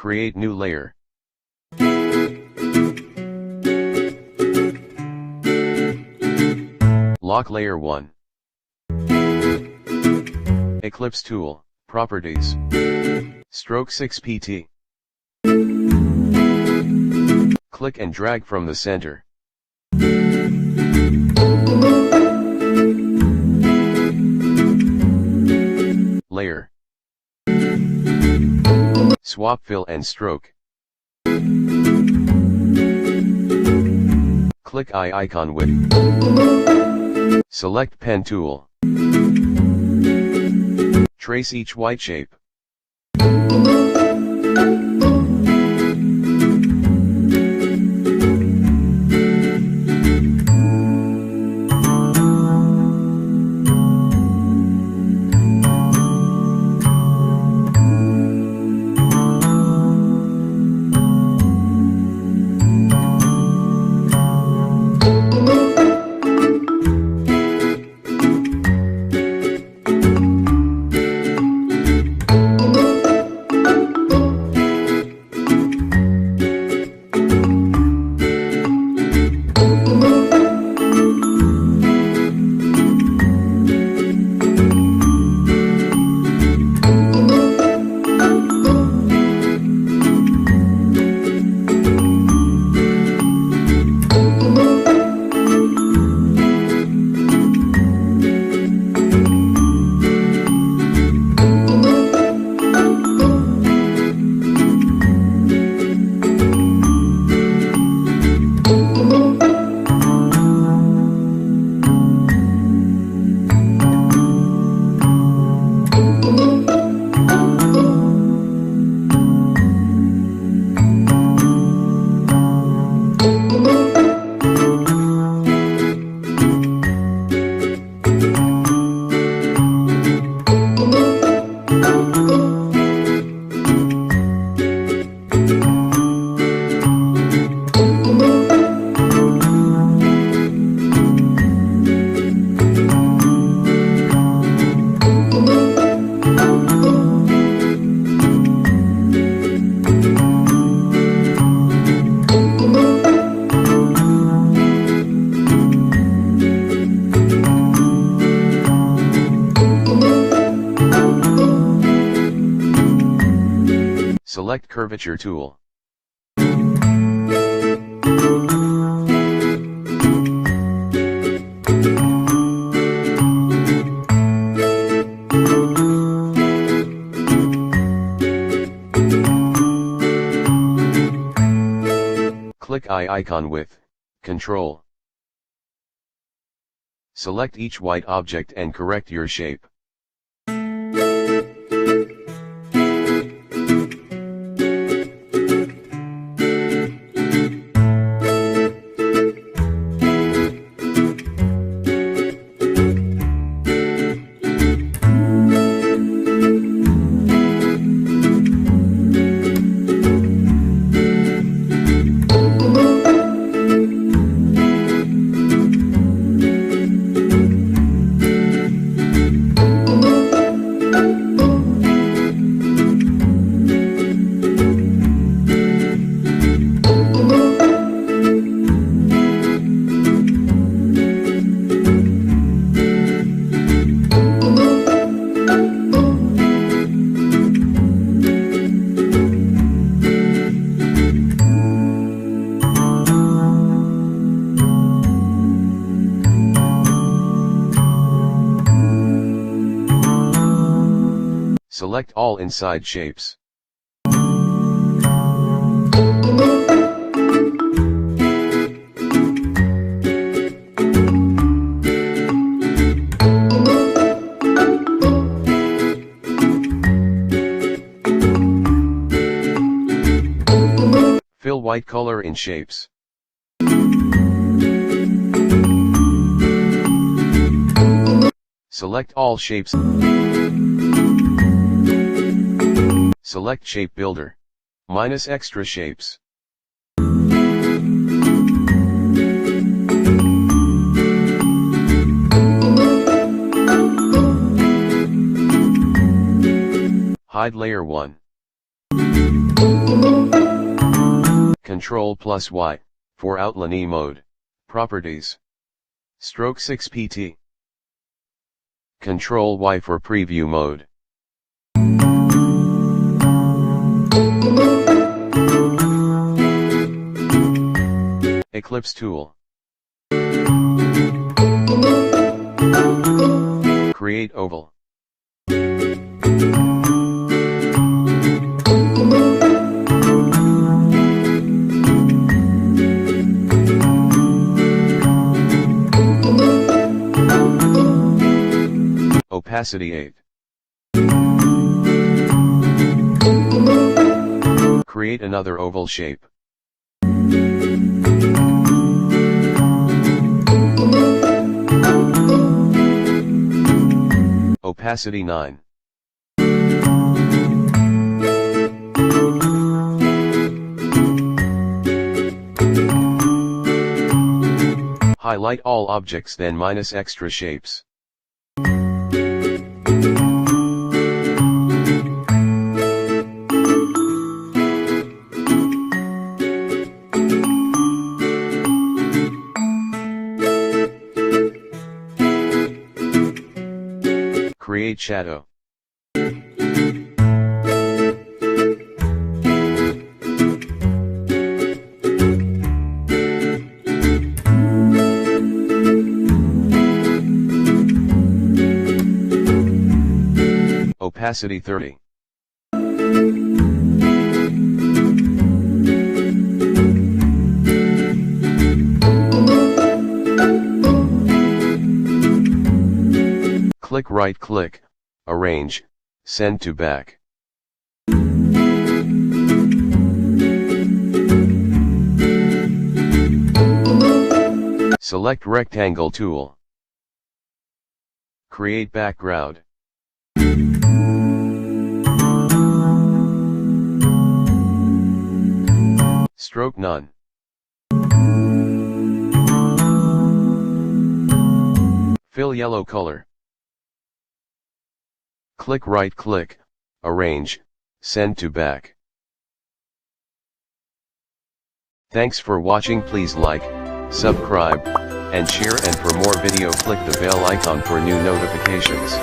Create new layer. Lock layer 1. Ellipse tool, properties. Stroke 6 pt. Click and drag from the center. Layer. Swap fill and stroke. Click eye icon with. Select pen tool. Trace each white shape. Select Curvature Tool. Click eye icon with Control. Select each white object and correct your shape. Select all inside shapes. Fill white color in shapes. Select all shapes. Select Shape Builder. Minus extra shapes. Hide layer 1. Ctrl+Y, for outline mode. Properties. Stroke 6 pt. Ctrl+Y for preview mode. Ellipse tool. Create oval. Opacity 8. Create another oval shape. Opacity 9. Highlight all objects, then minus extra shapes. Create shadow. Opacity 30. Click right click, arrange, send to back. Select rectangle tool. Create background. Stroke none. Fill yellow color. Click right click, arrange, send to back. Thanks for watching. Please like, subscribe, and share, and for more video click the bell icon for new notifications.